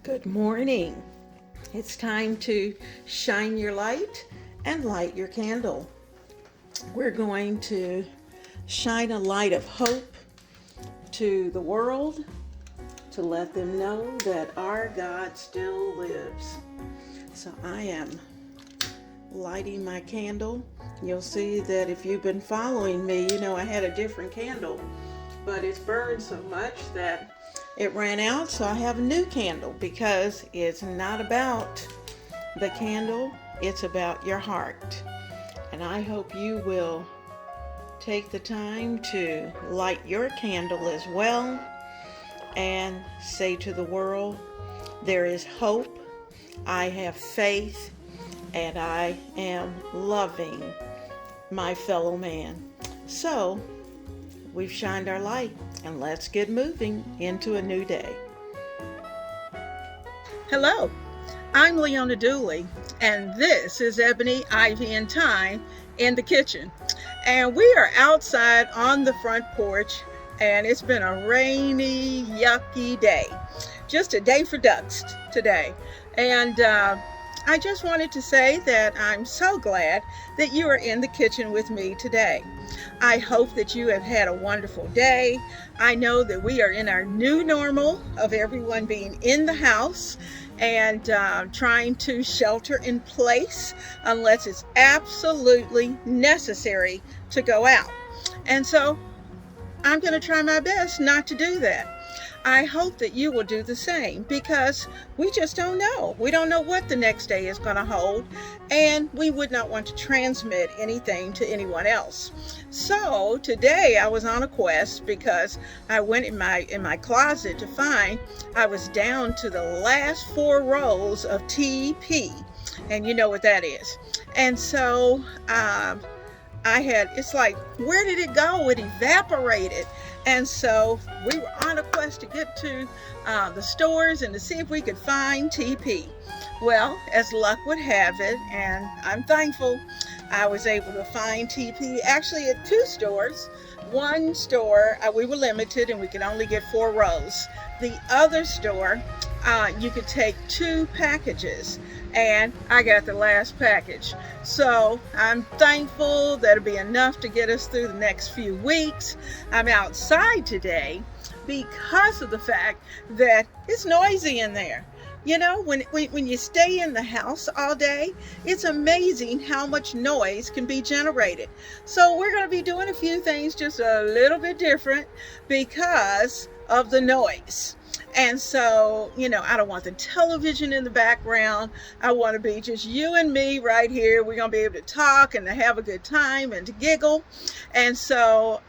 Good morning. It's time to shine your light and light your candle. We're going to shine a light of hope to the world to let them know that our God still lives. So I am lighting my candle. You'll see that if you've been following me, you know I had a different candle, but it's burned so much that it ran out, so I have a new candle because it's not about the candle, it's about your heart. And I hope you will take the time to light your candle as well and say to the world, there is hope, I have faith, and I am loving my fellow man. So, we've shined our light, and let's get moving into a new day. Hello, I'm Leona Dooley, and this is Ebony, Ivy, and Thyme in the kitchen. And we are outside on the front porch, and it's been a rainy, yucky day. Just a day for ducks today. And I just wanted to say that I'm so glad that you are in the kitchen with me today. I hope that you have had a wonderful day. I know that we are in our new normal of everyone being in the house and trying to shelter in place unless it's absolutely necessary to go out. And so I'm going to try my best not to do that. I hope that you will do the same because we just don't know. We don't know what the next day is going to hold, and we would not want to transmit anything to anyone else. So today I was on a quest because I went in my closet to find I was down to the last 4 rows of TP, and you know what that is. And so it's like, where did it go? It evaporated. And so we were on a quest to get to the stores and to see if we could find TP. Well, as luck would have it, and I'm thankful, I was able to find TP actually at 2 stores. One store, we were limited and we could only get 4 rows. The other store, you could take 2 packages, and I got the last package. So I'm thankful that'll be enough to get us through the next few weeks. I'm outside today because of the fact that it's noisy in there. You know, when you stay in the house all day, it's amazing how much noise can be generated. So we're going to be doing a few things just a little bit different because of the noise. And so, you know, I don't want the television in the background. I want to be just you and me right here. We're going to be able to talk and to have a good time and to giggle. And so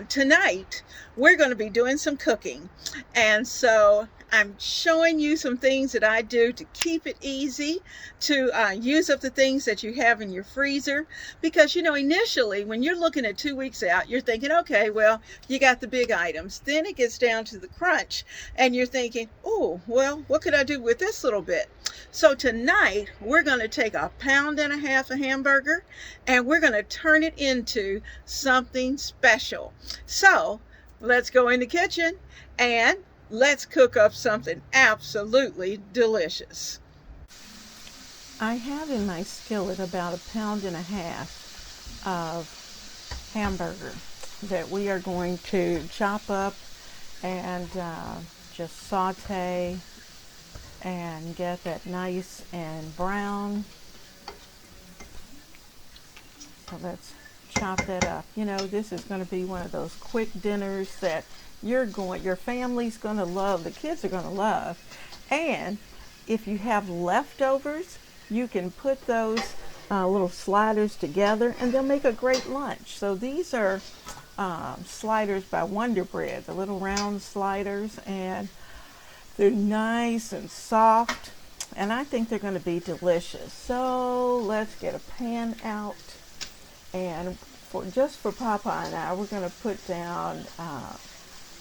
tonight, we're going to be doing some cooking. And so I'm showing you some things that I do to keep it easy, to use up the things that you have in your freezer. Because, you know, initially, when you're looking at 2 weeks out, you're thinking, okay, well, you got the big items. Then it gets down to the crunch, and you're thinking, oh, well, what could I do with this little bit? So tonight, we're going to take 1.5 pounds of hamburger, and we're going to turn it into something special. So let's go in the kitchen and let's cook up something absolutely delicious. I have in my skillet about 1.5 pounds of hamburger that we are going to chop up and just saute and get that nice and brown. So let's chop that up. You know, this is going to be one of those quick dinners that your family's going to love, the kids are going to love. And if you have leftovers, you can put those little sliders together and they'll make a great lunch. So these are sliders by Wonder Bread, the little round sliders, and they're nice and soft, and I think they're going to be delicious. So let's get a pan out, and for Papa and I, we're going to put down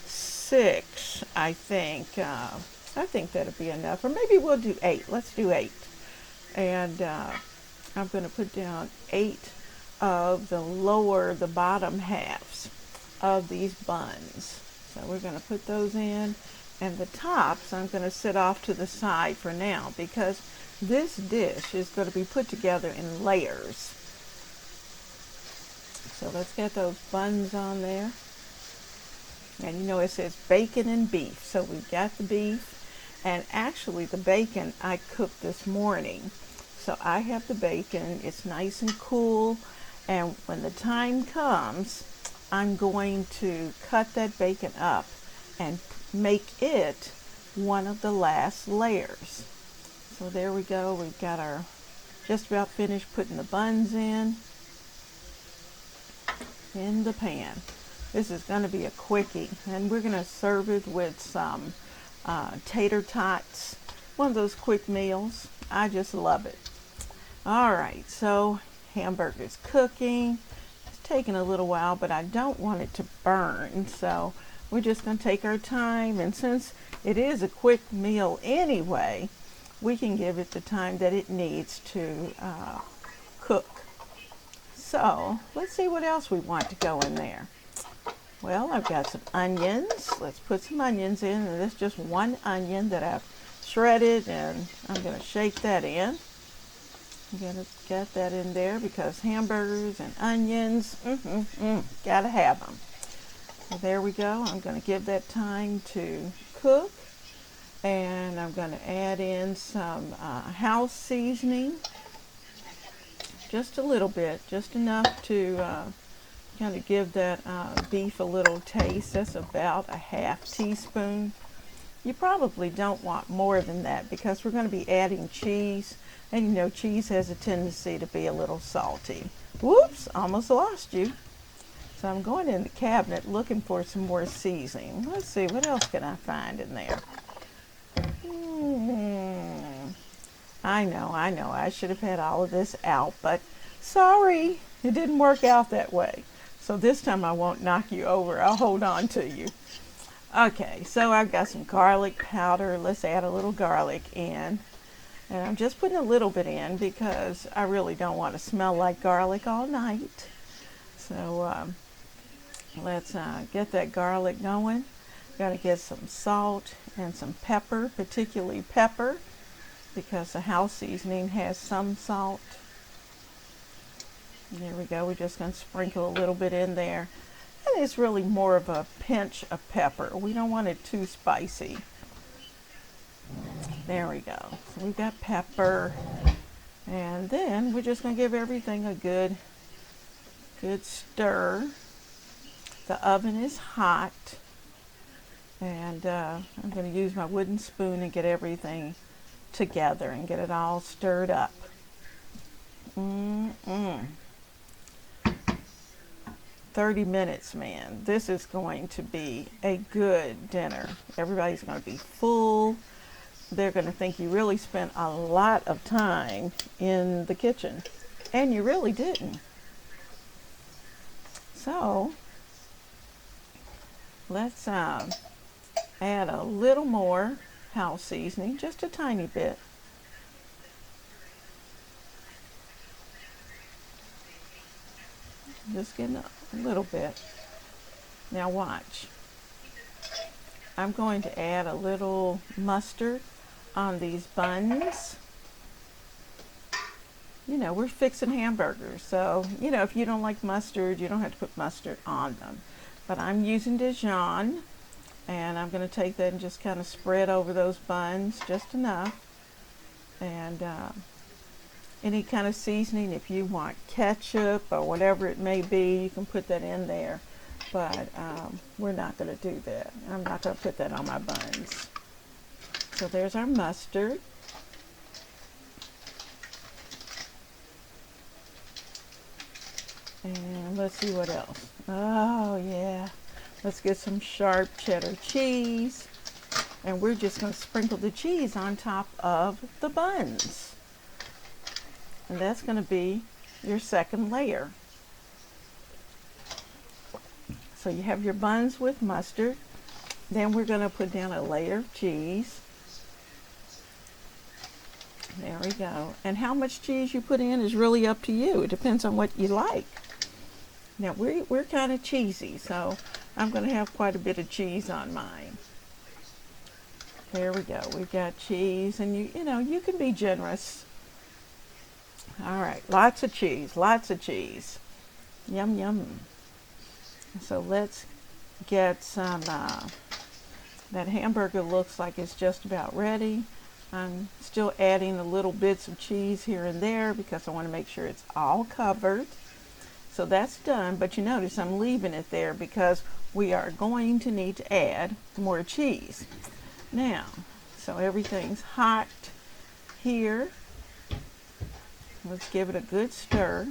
6, I think. I think that'll be enough, or maybe we'll do 8. Let's do 8. And I'm going to put down 8 of the bottom halves of these buns. So we're going to put those in, And the tops I'm going to set off to the side for now because this dish is going to be put together in layers. So let's get those buns on there. And you know it says bacon and beef. So we've got the beef. And actually the bacon I cooked this morning. So I have the bacon. It's nice and cool. And when the time comes, I'm going to cut that bacon up and make it one of the last layers. So there we go. We've got our just about finished putting the buns in the pan. This is going to be a quickie, and we're going to serve it with some tater tots, one of those quick meals. I just love it. All right, so hamburger's cooking. It's taking a little while, but I don't want it to burn, so we're just going to take our time, and since it is a quick meal anyway, we can give it the time that it needs to cook. So let's see what else we want to go in there. Well, I've got some onions. Let's put some onions in, and that's just one onion that I've shredded, and I'm going to shake that in. I'm going to get that in there because hamburgers and onions, gotta have them. So there we go. I'm going to give that time to cook, and I'm going to add in some house seasoning, just a little bit, just enough to kind of give that beef a little taste. That's about a half teaspoon. You probably don't want more than that because we're going to be adding cheese, and you know cheese has a tendency to be a little salty. Whoops, almost lost you. So I'm going in the cabinet looking for some more seasoning. Let's see, what else can I find in there? I know, I should have had all of this out, but sorry, it didn't work out that way. So this time I won't knock you over, I'll hold on to you. Okay, so I've got some garlic powder. Let's add a little garlic in. And I'm just putting a little bit in because I really don't want to smell like garlic all night. So let's get that garlic going. Got to get some salt and some pepper, particularly pepper, because the house seasoning has some salt. And there we go. We're just going to sprinkle a little bit in there. And it's really more of a pinch of pepper. We don't want it too spicy. There we go. So we've got pepper. And then we're just going to give everything a good stir. The oven is hot. And I'm going to use my wooden spoon and get everything together and get it all stirred up. 30 minutes, man. This is going to be a good dinner. Everybody's going to be full. They're going to think you really spent a lot of time in the kitchen, and you really didn't. So let's add a little more house seasoning, just a tiny bit. Just getting a little bit. Now watch. I'm going to add a little mustard on these buns. You know, we're fixing hamburgers, so you know, if you don't like mustard, you don't have to put mustard on them. But I'm using Dijon, and I'm going to take that and just kind of spread over those buns, just enough. And any kind of seasoning, if you want ketchup or whatever it may be, you can put that in there. But we're not going to do that. I'm not going to put that on my buns. So there's our mustard. And let's see what else. Oh yeah, let's get some sharp cheddar cheese. And we're just going to sprinkle the cheese on top of the buns. And that's going to be your second layer. So you have your buns with mustard. Then we're going to put down a layer of cheese. There we go. And how much cheese you put in is really up to you. It depends on what you like. Now we're kind of cheesy, so I'm going to have quite a bit of cheese on mine. There we go. We've got cheese, and you know, you can be generous. All right, lots of cheese, lots of cheese. Yum, yum. So let's get some, that hamburger looks like it's just about ready. I'm still adding the little bits of cheese here and there because I want to make sure it's all covered. So that's done, but you notice I'm leaving it there because we are going to need to add more cheese. Now, so everything's hot here. Let's give it a good stir.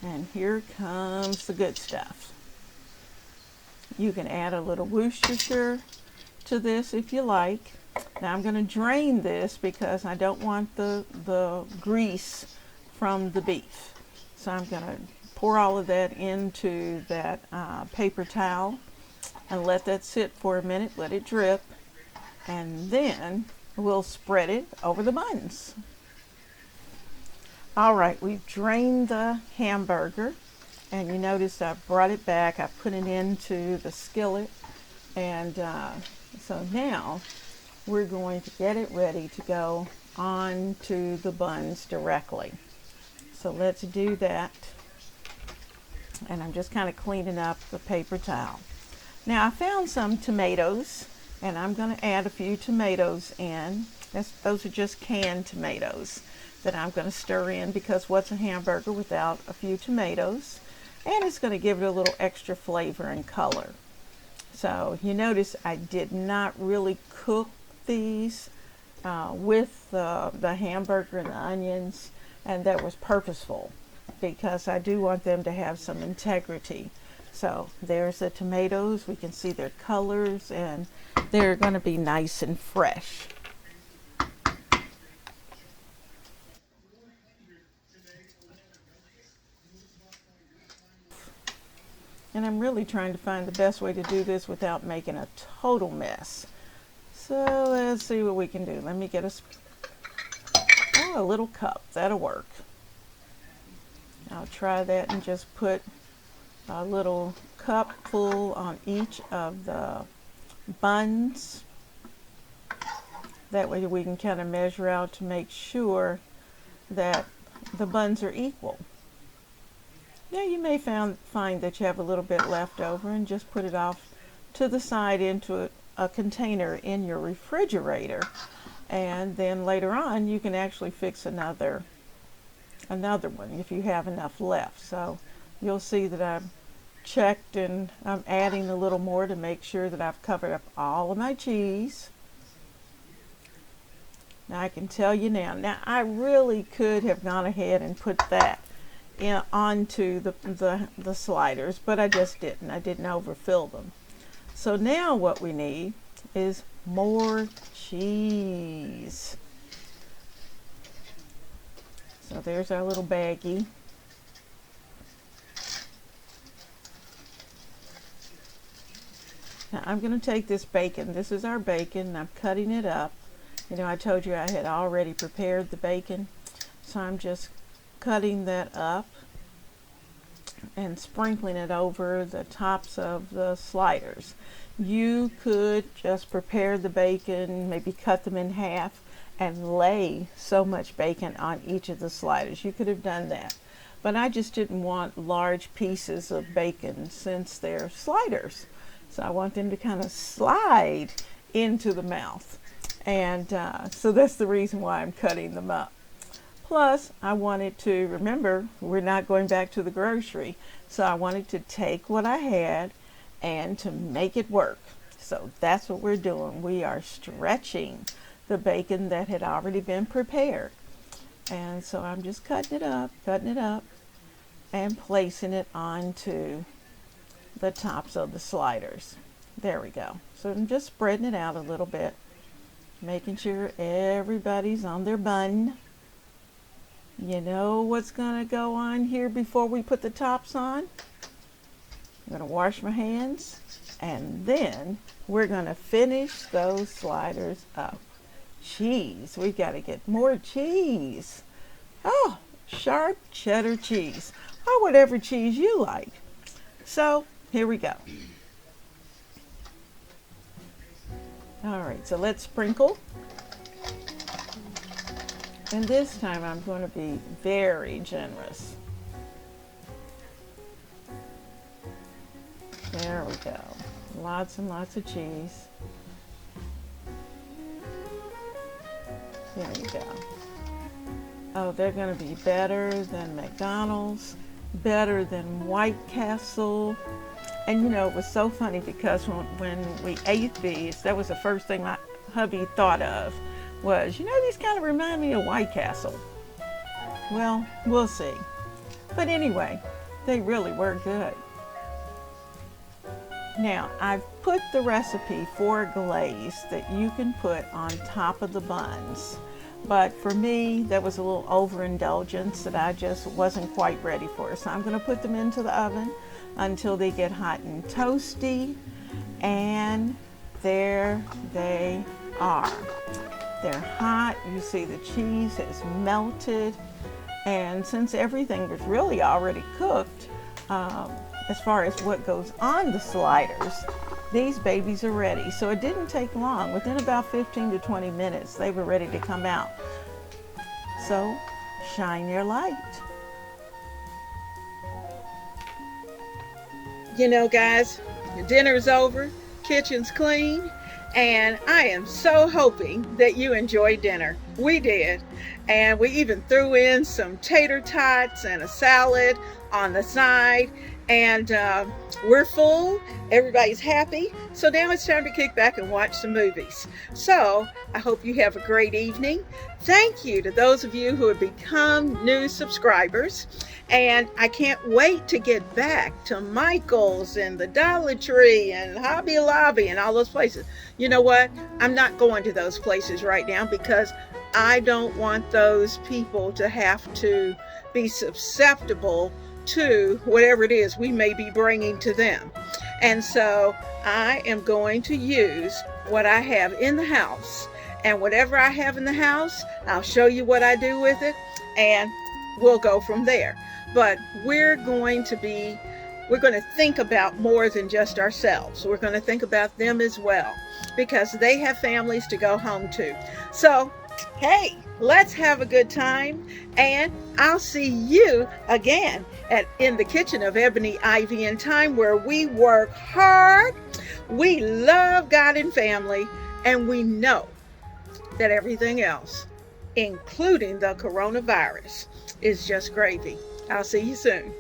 And here comes the good stuff. You can add a little Worcestershire to this if you like. Now I'm going to drain this because I don't want the grease from the beef. So I'm going to pour all of that into that paper towel and let that sit for a minute, let it drip, and then we'll spread it over the buns. All right, we've drained the hamburger, and you notice I brought it back. I put it into the skillet, and so now we're going to get it ready to go on to the buns directly. So let's do that. And I'm just kind of cleaning up the paper towel. Now I found some tomatoes, and I'm going to add a few tomatoes in. Those are just canned tomatoes that I'm going to stir in, because what's a hamburger without a few tomatoes? And it's going to give it a little extra flavor and color. So you notice I did not really cook these with the hamburger and the onions, and that was purposeful because I do want them to have some integrity. So there's the tomatoes. We can see their colors, and they're going to be nice and fresh. And I'm really trying to find the best way to do this without making a total mess. So let's see what we can do. Let me get a little cup. That'll work. I'll try that and just put a little cup full on each of the buns. That way we can kind of measure out to make sure that the buns are equal. Now you may find that you have a little bit left over, and just put it off to the side into a container in your refrigerator, and then later on you can actually fix another one if you have enough left. So you'll see that I've checked, and I'm adding a little more to make sure that I've covered up all of my cheese. Now I can tell you now I really could have gone ahead and put that onto the sliders, but I just didn't. I didn't overfill them. So now what we need is more cheese. So there's our little baggie. Now I'm going to take this bacon. This is our bacon, and I'm cutting it up. You know, I told you I had already prepared the bacon, so I'm just cutting that up and sprinkling it over the tops of the sliders. You could just prepare the bacon, maybe cut them in half, and lay so much bacon on each of the sliders. You could have done that, but I just didn't want large pieces of bacon since they're sliders, so I want them to kind of slide into the mouth, and so that's the reason why I'm cutting them up. Plus, I wanted to, remember, we're not going back to the grocery, so I wanted to take what I had and to make it work. So that's what we're doing. We are stretching the bacon that had already been prepared. And so I'm just cutting it up, and placing it onto the tops of the sliders. There we go. So I'm just spreading it out a little bit, making sure everybody's on their bun. You know what's going to go on here before we put the tops on? I'm going to wash my hands, and then we're going to finish those sliders up. Cheese. We got to get more cheese. Oh, sharp cheddar cheese, or whatever cheese you like. So here we go. All right, so let's sprinkle. And this time I'm going to be very generous. There we go. Lots and lots of cheese. There you go. Oh, they're going to be better than McDonald's, better than White Castle. And you know, it was so funny because when we ate these, that was the first thing my hubby thought of was, you know, these kind of remind me of White Castle. Well, we'll see. But anyway, they really were good. Now, I've put the recipe for a glaze that you can put on top of the buns. But for me, that was a little overindulgence that I just wasn't quite ready for. So I'm going to put them into the oven until they get hot and toasty. And there they are. They're hot. You see the cheese has melted. And since everything is really already cooked, as far as what goes on the sliders, these babies are ready. So it didn't take long. Within about 15 to 20 minutes, they were ready to come out. So shine your light. You know, guys, your dinner's over, kitchen's clean, and I am so hoping that you enjoyed dinner. We did. And we even threw in some tater tots and a salad on the side. And we're full, everybody's happy. So now it's time to kick back and watch some movies. So I hope you have a great evening. Thank you to those of you who have become new subscribers. And I can't wait to get back to Michael's and the Dollar Tree and Hobby Lobby and all those places. You know what? I'm not going to those places right now because I don't want those people to have to be susceptible to whatever it is we may be bringing to them. And so I am going to use what I have in the house, and whatever I have in the house, I'll show you what I do with it, and we'll go from there. But we're going to think about more than just ourselves. We're going to think about them as well, because they have families to go home to. So, hey, let's have a good time, and I'll see you again in the kitchen of Ebony, Ivy, and Thyme, where we work hard, we love God and family, and we know that everything else, including the coronavirus, is just gravy. I'll see you soon.